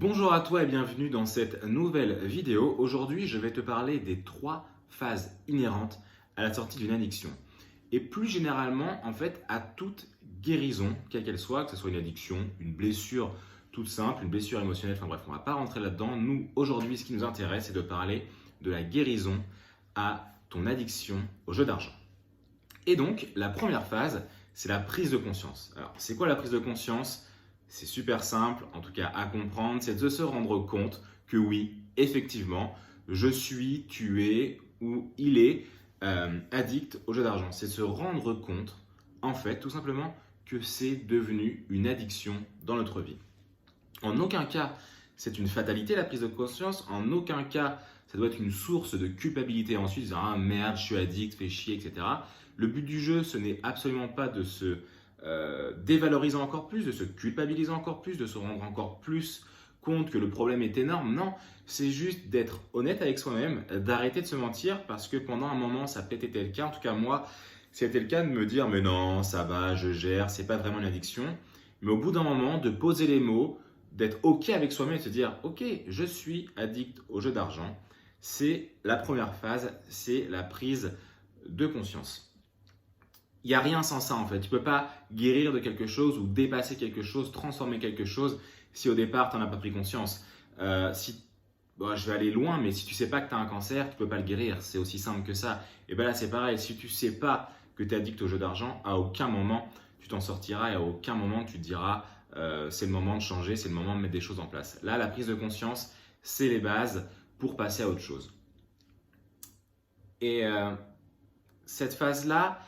Bonjour à toi et bienvenue dans cette nouvelle vidéo. Aujourd'hui, je vais te parler des 3 phases inhérentes à la sortie d'une addiction. Et plus généralement, en fait, à toute guérison, quelle qu'elle soit, que ce soit une addiction, une blessure toute simple, une blessure émotionnelle, enfin bref, on ne va pas rentrer là-dedans. Nous, aujourd'hui, ce qui nous intéresse, c'est de parler de la guérison à ton addiction au jeu d'argent. Et donc, la première phase, c'est la prise de conscience. Alors, c'est quoi la prise de conscience ? C'est super simple, en tout cas à comprendre, c'est de se rendre compte que oui, effectivement, je suis, tu es ou il est addict au jeu d'argent. C'est se rendre compte, en fait, tout simplement, que c'est devenu une addiction dans notre vie. En aucun cas, c'est une fatalité la prise de conscience, en aucun cas, ça doit être une source de culpabilité ensuite, dire ah merde, je suis addict, fais chier, etc. Le but du jeu, ce n'est absolument pas de se dévaloriser encore plus, de se culpabiliser encore plus, de se rendre encore plus compte que le problème est énorme. Non, c'est juste d'être honnête avec soi-même, d'arrêter de se mentir parce que pendant un moment, ça a peut-être été le cas. En tout cas, moi, c'était le cas de me dire mais non, ça va, je gère, c'est pas vraiment une addiction. Mais au bout d'un moment, de poser les mots, d'être OK avec soi-même et de se dire OK, je suis addict au jeu d'argent. C'est la première phase, c'est la prise de conscience. Il n'y a rien sans ça en fait. Tu ne peux pas guérir de quelque chose ou dépasser quelque chose, transformer quelque chose si au départ tu n'en as pas pris conscience. Je vais aller loin, mais si tu ne sais pas que tu as un cancer, tu ne peux pas le guérir. C'est aussi simple que ça. Et bien là c'est pareil, si tu ne sais pas que tu es addict au jeu d'argent, à aucun moment tu t'en sortiras et à aucun moment tu te diras c'est le moment de changer, c'est le moment de mettre des choses en place. Là la prise de conscience, c'est les bases pour passer à autre chose. Et cette phase-là,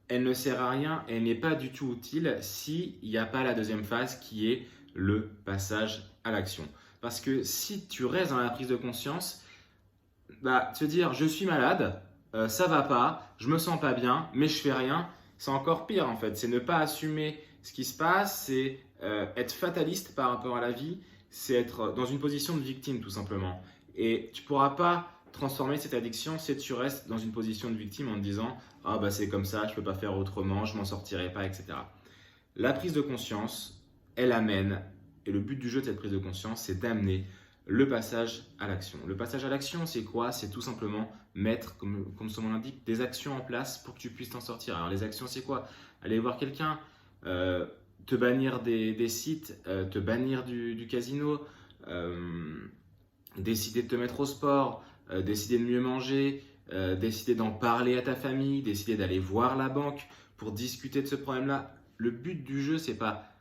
elle ne sert à rien, elle n'est pas du tout utile s'il n'y a pas la deuxième phase qui est le passage à l'action. Parce que si tu restes dans la prise de conscience, te dire je suis malade, ça va pas, je me sens pas bien, mais je fais rien, c'est encore pire en fait. C'est ne pas assumer ce qui se passe, c'est être fataliste par rapport à la vie, c'est être dans une position de victime tout simplement. Et tu ne pourras pas transformer cette addiction si tu restes dans une position de victime en te disant ah c'est comme ça, je ne peux pas faire autrement, je m'en sortirai pas, etc. La prise de conscience, elle amène, et le but du jeu de cette prise de conscience, c'est d'amener le passage à l'action. Le passage à l'action, c'est quoi ? C'est tout simplement mettre, comme son nom l'indique, des actions en place pour que tu puisses t'en sortir. Alors les actions, c'est quoi ? Aller voir quelqu'un, te bannir des sites, te bannir du casino, décider de te mettre au sport, décider de mieux manger, décider d'en parler à ta famille, décider d'aller voir la banque pour discuter de ce problème-là. Le but du jeu, c'est pas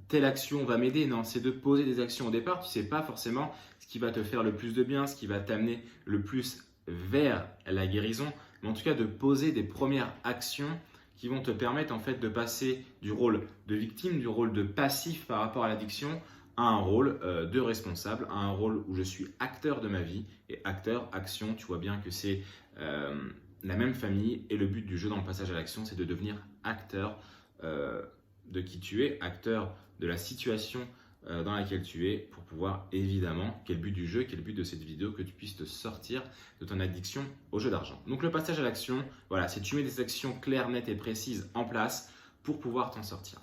telle action va m'aider, non, c'est de poser des actions au départ. Tu ne sais pas forcément ce qui va te faire le plus de bien, ce qui va t'amener le plus vers la guérison, mais en tout cas de poser des premières actions qui vont te permettre en fait de passer du rôle de victime, du rôle de passif par rapport à l'addiction, à un rôle de responsable, à un rôle où je suis acteur de ma vie. Et acteur, action, tu vois bien que c'est la même famille. Et le but du jeu dans le passage à l'action, c'est de devenir acteur de qui tu es, acteur de la situation dans laquelle tu es, pour pouvoir évidemment, quel but du jeu, quel but de cette vidéo, que tu puisses te sortir de ton addiction au jeu d'argent. Donc le passage à l'action, voilà, c'est tu mets des actions claires, nettes et précises en place pour pouvoir t'en sortir.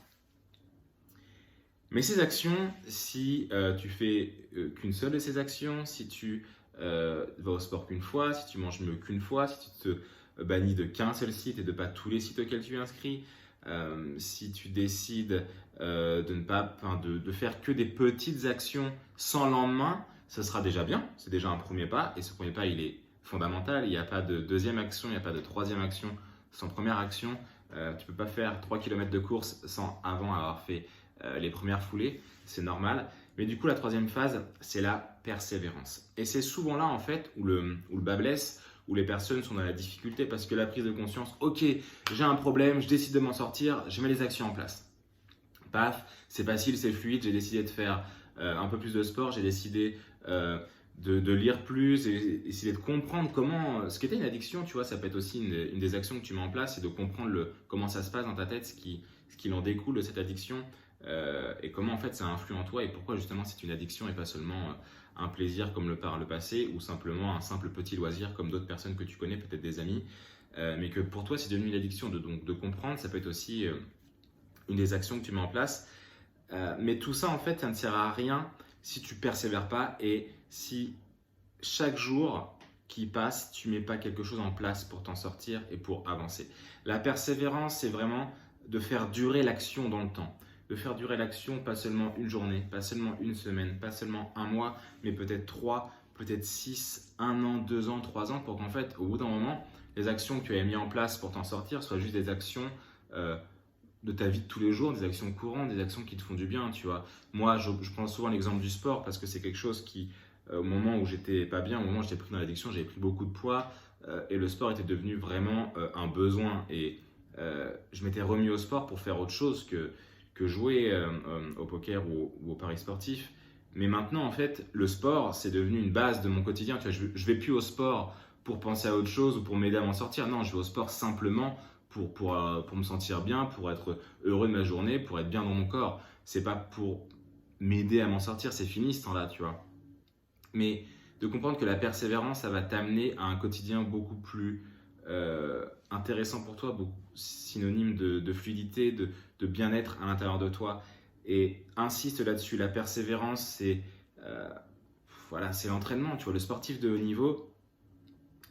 Mais ces actions, si tu fais qu'une seule de ces actions, si tu vas au sport qu'une fois, si tu manges mieux qu'une fois, si tu te bannis de qu'un seul site et de pas tous les sites auxquels tu es inscrit, si tu décides de faire que des petites actions sans lendemain, ce sera déjà bien, c'est déjà un premier pas, et ce premier pas il est fondamental. Il n'y a pas de deuxième action, il n'y a pas de troisième action sans première action. Tu ne peux pas faire 3 km de course sans avant avoir fait les premières foulées, c'est normal. Mais du coup, la troisième phase, c'est la persévérance. Et c'est souvent là, en fait, où le bas blesse, où les personnes sont dans la difficulté parce que la prise de conscience, ok, j'ai un problème, je décide de m'en sortir, je mets les actions en place. Paf, c'est facile, c'est fluide, j'ai décidé de faire un peu plus de sport, j'ai décidé de lire plus, et essayer de comprendre comment, ce qu'était une addiction, tu vois, ça peut être aussi une des actions que tu mets en place, c'est de comprendre comment ça se passe dans ta tête, ce qui en découle de cette addiction. Et comment en fait ça influe en toi et pourquoi justement c'est une addiction et pas seulement un plaisir comme par le passé ou simplement un simple petit loisir comme d'autres personnes que tu connais, peut-être des amis, mais que pour toi c'est devenu une addiction. Donc de comprendre, ça peut être aussi une des actions que tu mets en place, mais tout ça en fait ça ne sert à rien si tu persévères pas et si chaque jour qui passe, tu mets pas quelque chose en place pour t'en sortir et pour avancer. La persévérance, c'est vraiment de faire durer l'action dans le temps. De faire durer l'action, pas seulement une journée, pas seulement une semaine, pas seulement un mois, mais peut-être 3, peut-être 6, 1 an, 2 ans, 3 ans, pour qu'en fait, au bout d'un moment, les actions que tu avais mis en place pour t'en sortir soient juste des actions de ta vie de tous les jours, des actions courantes, des actions qui te font du bien, tu vois. Moi, je prends souvent l'exemple du sport parce que c'est quelque chose qui, au moment où j'étais pas bien, au moment où j'étais pris dans l'addiction, j'avais pris beaucoup de poids et le sport était devenu vraiment un besoin. Et je m'étais remis au sport pour faire autre chose que jouer au poker ou au paris sportif. Mais maintenant, en fait, le sport, c'est devenu une base de mon quotidien. Tu vois, je vais plus au sport pour penser à autre chose ou pour m'aider à m'en sortir. Non, je vais au sport simplement pour me sentir bien, pour être heureux de ma journée, pour être bien dans mon corps. C'est pas pour m'aider à m'en sortir, c'est fini ce temps-là, tu vois. Mais de comprendre que la persévérance, ça va t'amener à un quotidien beaucoup plus intéressant pour toi, beaucoup synonyme de fluidité, de bien-être à l'intérieur de toi. Et insiste là-dessus, la persévérance, voilà, c'est l'entraînement. Tu vois, le sportif de haut niveau,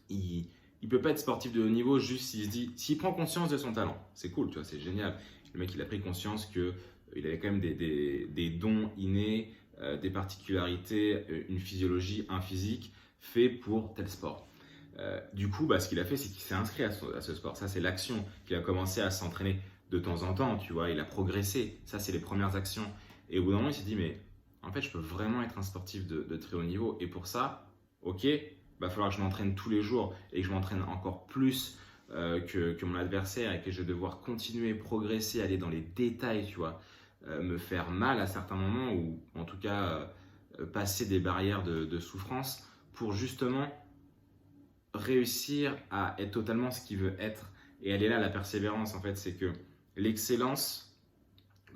il ne peut pas être sportif de haut niveau juste s'il prend conscience de son talent. C'est cool, tu vois, c'est génial. Le mec, il a pris conscience qu'il avait quand même des dons innés, des particularités, une physiologie, un physique fait pour tel sport. Du coup, ce qu'il a fait, c'est qu'il s'est inscrit à ce sport. Ça, c'est l'action qu'il a commencé à s'entraîner de temps en temps, tu vois, il a progressé. Ça, c'est les premières actions. Et au bout d'un moment, il s'est dit, mais en fait, je peux vraiment être un sportif de très haut niveau. Et pour ça, ok, va falloir que je m'entraîne tous les jours et que je m'entraîne encore plus que mon adversaire et que je vais devoir continuer, progresser, aller dans les détails, tu vois, me faire mal à certains moments ou en tout cas passer des barrières de souffrance pour justement réussir à être totalement ce qu'il veut être. Et elle est là, la persévérance, en fait, c'est que l'excellence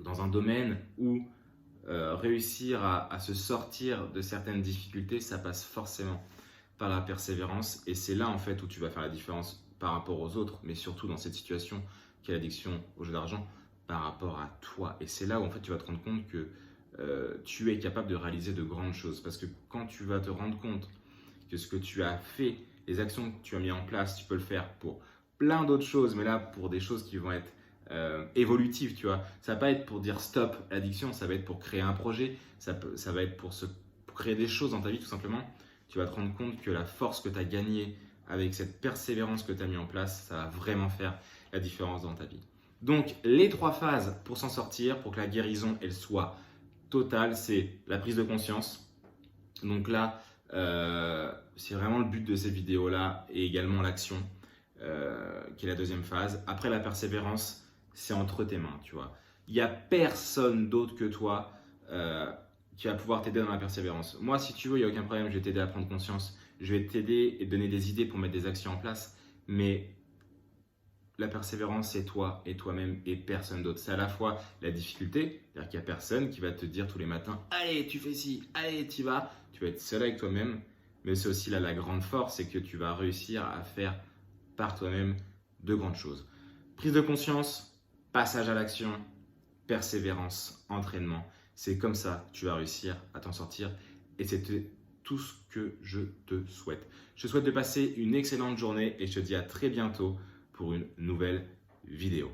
dans un domaine où réussir à se sortir de certaines difficultés, ça passe forcément par la persévérance. Et c'est là, en fait, où tu vas faire la différence par rapport aux autres, mais surtout dans cette situation qui est l'addiction au jeu d'argent, par rapport à toi. Et c'est là où, en fait, tu vas te rendre compte que tu es capable de réaliser de grandes choses. Parce que quand tu vas te rendre compte que ce que tu as fait, les actions que tu as mis en place, tu peux le faire pour plein d'autres choses, mais là, pour des choses qui vont être évolutives, tu vois. Ça va pas être pour dire stop l'addiction, ça va être pour créer un projet, ça va être pour créer des choses dans ta vie, tout simplement. Tu vas te rendre compte que la force que tu as gagnée avec cette persévérance que tu as mis en place, ça va vraiment faire la différence dans ta vie. Donc, les 3 phases pour s'en sortir, pour que la guérison, elle soit totale, c'est la prise de conscience. Donc là, c'est vraiment le but de ces vidéos-là et également l'action, qui est la deuxième phase. Après la persévérance, c'est entre tes mains, tu vois. Il n'y a personne d'autre que toi qui va pouvoir t'aider dans la persévérance. Moi, si tu veux, il n'y a aucun problème, je vais t'aider à prendre conscience, je vais t'aider et te donner des idées pour mettre des actions en place, mais la persévérance, c'est toi et toi-même et personne d'autre. C'est à la fois la difficulté, c'est-à-dire qu'il n'y a personne qui va te dire tous les matins « Allez, tu fais ci, allez, tu y vas ». Tu vas être seul avec toi-même, mais c'est aussi là la grande force, c'est que tu vas réussir à faire par toi-même de grandes choses. Prise de conscience, passage à l'action, persévérance, entraînement. C'est comme ça que tu vas réussir à t'en sortir et c'est tout ce que je te souhaite. Je te souhaite de passer une excellente journée et je te dis à très bientôt pour une nouvelle vidéo.